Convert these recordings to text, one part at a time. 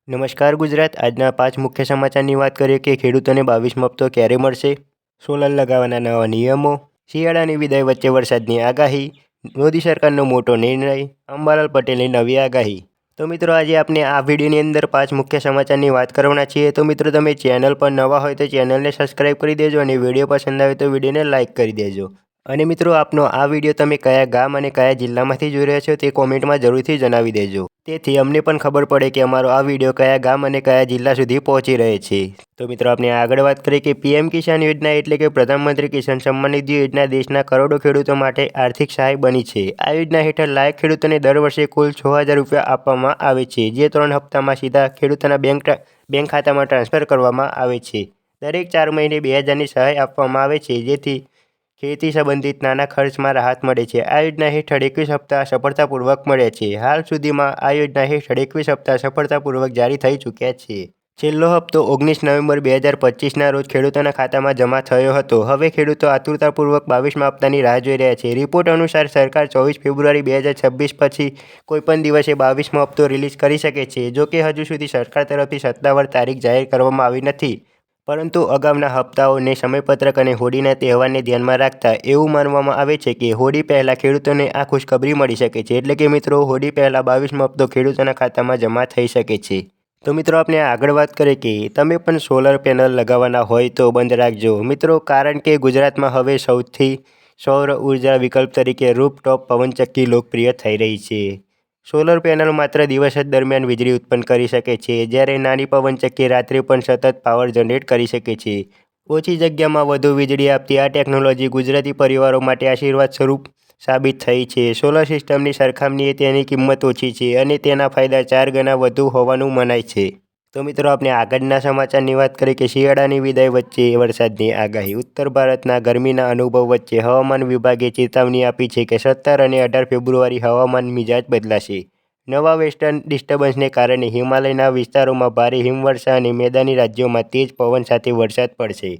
નમસ્કાર ગુજરાત. આજના 5 મુખ્ય સમાચારની વાત કરીએ કે ખેડૂતોને 22મો હપ્તો ક્યારે મળશે, સોલર લગાવવાના નવા નિયમો, શિયાળાની વિદાય વચ્ચે વરસાદની આગાહી, મોદી સરકારનો મોટો નિર્ણય, અંબાલાલ પટેલની નવી આગાહી. તો મિત્રો આજે આપણે આ વિડીયોની અંદર 5 મુખ્ય સમાચારની વાત કરવાના છીએ. તો મિત્રો તમે ચેનલ પર નવા હોય તો ચેનલને સબસ્ક્રાઈબ કરી દેજો અને વિડીયો પસંદ આવે તો વિડીયોને લાઇક કરી દેજો. અને મિત્રો આપનો આ વિડીયો તમે કયા ગામ અને કયા જિલ્લામાંથી જોઈ રહ્યા છો તે કોમેન્ટમાં જરૂરથી જણાવી દેજો. તેથી અમને પણ ખબર પડે કે અમારો આ વિડીયો કયા ગામ અને કયા જિલ્લા સુધી પહોંચી રહે છે. તો મિત્રો આપણે આગળ વાત કરીએ કે પીએમ કિસાન યોજના એટલે કે પ્રધાનમંત્રી કિસાન સન્માન નિધિ યોજના દેશના કરોડો ખેડૂતો માટે આર્થિક સહાય બની છે. આ યોજના હેઠળ લાયક ખેડૂતોને દર વર્ષે કુલ 6,000 રૂપિયા આપવામાં આવે છે, જે 3 હપ્તામાં સીધા ખેડૂતોના બેંક ખાતામાં ટ્રાન્સફર કરવામાં આવે છે. દરેક 4 મહિને 2,000ની સહાય આપવામાં આવે છે, જેથી ખેતી સંબંધિત નાના ખર્ચમાં રાહત મળે છે. આ યોજના હેઠળ 21 હપ્તા સફળતાપૂર્વક મળ્યા છે. હાલ સુધીમાં આ યોજના હેઠળ 21 હપ્તા સફળતાપૂર્વક જારી થઈ ચૂક્યા છે. છેલ્લો હપ્તો 19 નવેમ્બર 2025ના રોજ ખેડૂતોના ખાતામાં જમા થયો હતો. હવે ખેડૂતો આતુરતાપૂર્વક 22મા હપ્તાની રાહ જોઈ રહ્યા છે. રિપોર્ટ અનુસાર સરકાર 24 ફેબ્રુઆરી 2026 પછી કોઈપણ દિવસે 22મો હપ્તો રિલીઝ કરી શકે છે. જોકે હજુ સુધી સરકાર તરફથી સત્તાવાર તારીખ જાહેર કરવામાં આવી નથી. પરંતુ અગાઉના હપ્તાઓને સમયપત્રક અને હોળીના તહેવારને ધ્યાનમાં રાખતા એવું માનવામાં આવે છે કે હોળી પહેલાં ખેડૂતોને આ ખુશખબરી મળી શકે છે. એટલે કે મિત્રો હોળી પહેલાં 22મો હપ્તો ખેડૂતોના ખાતામાં જમા થઈ શકે છે. તો મિત્રો આપણે આગળ વાત કરીએ કે તમે પણ સોલર પેનલ લગાવવાના હોય તો બંધ રાખજો મિત્રો, કારણ કે ગુજરાતમાં હવે સૌથી સૌર ઉર્જા વિકલ્પ તરીકે રૂફટોપ પવનચક્કી લોકપ્રિય થઈ રહી છે. સોલર પેનલ માત્ર દિવસ જ દરમિયાન વીજળી ઉત્પન્ન કરી શકે છે, જ્યારે નાની પવનચક્કી રાત્રે પણ સતત પાવર જનરેટ કરી શકે છે. ઓછી જગ્યામાં વધુ વીજળી આપતી આ ટેકનોલોજી ગુજરાતી પરિવારો માટે આશીર્વાદ સ્વરૂપ સાબિત થઈ છે. સોલર સિસ્ટમની સરખામણીએ તેની કિંમત ઓછી છે અને તેના ફાયદા 4 ગણા વધુ હોવાનું મનાય છે. તો મિત્રો આપણે આગળના સમાચારની વાત કરીએ કે શિયાળાની વિદાય વચ્ચે વરસાદની આગાહી. ઉત્તર ભારતના ગરમીના અનુભવ વચ્ચે હવામાન વિભાગે ચેતવણી આપી છે કે 17 અને 18 ફેબ્રુઆરી હવામાન મિજાજ બદલાશે. નવા વેસ્ટર્ન ડિસ્ટર્બન્સને કારણે હિમાલયના વિસ્તારોમાં ભારે હિમવર્ષા અને મેદાની રાજ્યોમાં તેજ પવન સાથે વરસાદ પડશે.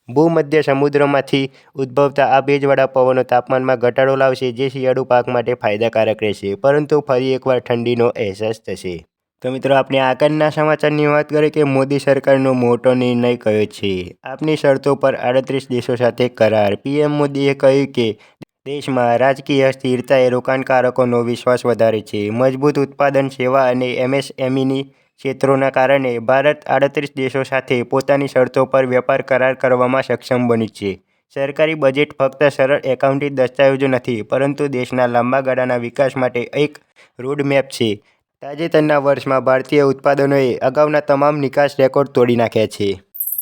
ભૂમધ્ય સમુદ્રમાંથી ઉદ્ભવતા આ ભેજવાળા પવનો તાપમાનમાં ઘટાડો લાવશે, જે શિયાળુ પાક માટે ફાયદાકારક રહેશે, પરંતુ ફરી એકવાર ઠંડીનો અહેસાસ થશે. તો મિત્રો આપણે આગળના સમાચારની વાત કરીએ કે મોદી સરકારનો મોટો નિર્ણય કયો છે. આપની શરતો પર 38 દેશો સાથે કરાર. પીએમ મોદીએ કહ્યું કે દેશમાં રાજકીય સ્થિરતાએ રોકાણકારોનો વિશ્વાસ વધારે છે. મજબૂત ઉત્પાદન, સેવા અને એમએસએમઈની ક્ષેત્રોના કારણે ભારત 38 દેશો સાથે પોતાની શરતો પર વેપાર કરાર કરવામાં સક્ષમ બન્યું છે. સરકારી બજેટ ફક્ત સરળ એકાઉન્ટિંગ દસ્તાવેજો નથી, પરંતુ દેશના લાંબા ગાળાના વિકાસ માટે એક રોડમેપ છે. તાજેતરના વર્ષમાં ભારતીય ઉત્પાદનોએ અગાઉના તમામ નિકાસ રેકોર્ડ તોડી નાખ્યા છે.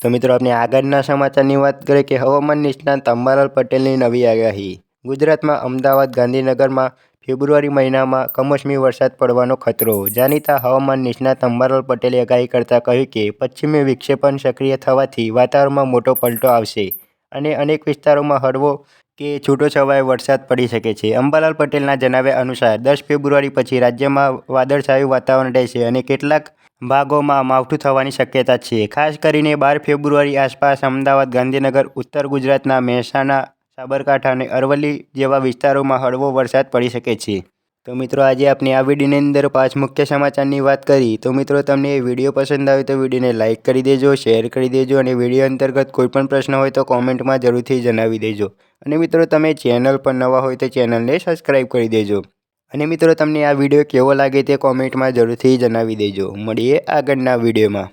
તો મિત્રો આપણે આગળના સમાચારની વાત કરીએ કે હવામાન નિષ્ણાત અંબાલાલ પટેલની નવી આગાહી. ગુજરાતમાં અમદાવાદ, ગાંધીનગરમાં ફેબ્રુઆરી મહિનામાં કમોસમી વરસાદ પડવાનો ખતરો. જાણીતા હવામાન નિષ્ણાત અંબાલાલ પટેલે આગાહી કરતાં કહ્યું કે પશ્ચિમી વિક્ષેપણ સક્રિય થવાથી વાતાવરણમાં મોટો પલટો આવશે અને અનેક વિસ્તારોમાં હળવો કે છૂટોછવાયો વરસાદ પડી શકે છે. અંબાલાલ પટેલના જણાવ્યા અનુસાર 10 ફેબ્રુઆરી પછી રાજ્યમાં વાદળછાયું વાતાવરણ રહેશે અને કેટલાક ભાગોમાં માવઠું થવાની શક્યતા છે. ખાસ કરીને 12 ફેબ્રુઆરી આસપાસ અમદાવાદ, ગાંધીનગર, ઉત્તર ગુજરાતના મહેસાણા, સાબરકાંઠા અને અરવલ્લી જેવા વિસ્તારોમાં હળવો વરસાદ પડી શકે છે. તો મિત્રો આજે આપણે આ વિડીયોની અંદર 5 મુખ્ય સમાચારની વાત કરી. તો મિત્રો તમને વિડીયો પસંદ આવે તો વિડીયોને લાઇક કરી દેજો, શેર કરી દેજો અને વિડીયો અંતર્ગત કોઈપણ પ્રશ્ન હોય તો કોમેન્ટમાં જરૂરથી જણાવી દેજો. અને મિત્રો તમે ચેનલ પર નવા હોય તો ચેનલને સબસ્ક્રાઈબ કરી દેજો. અને મિત્રો તમને આ વિડીયો કેવો લાગે તે કોમેન્ટમાં જરૂરથી જણાવી દેજો. મળીએ આગળના વિડીયોમાં.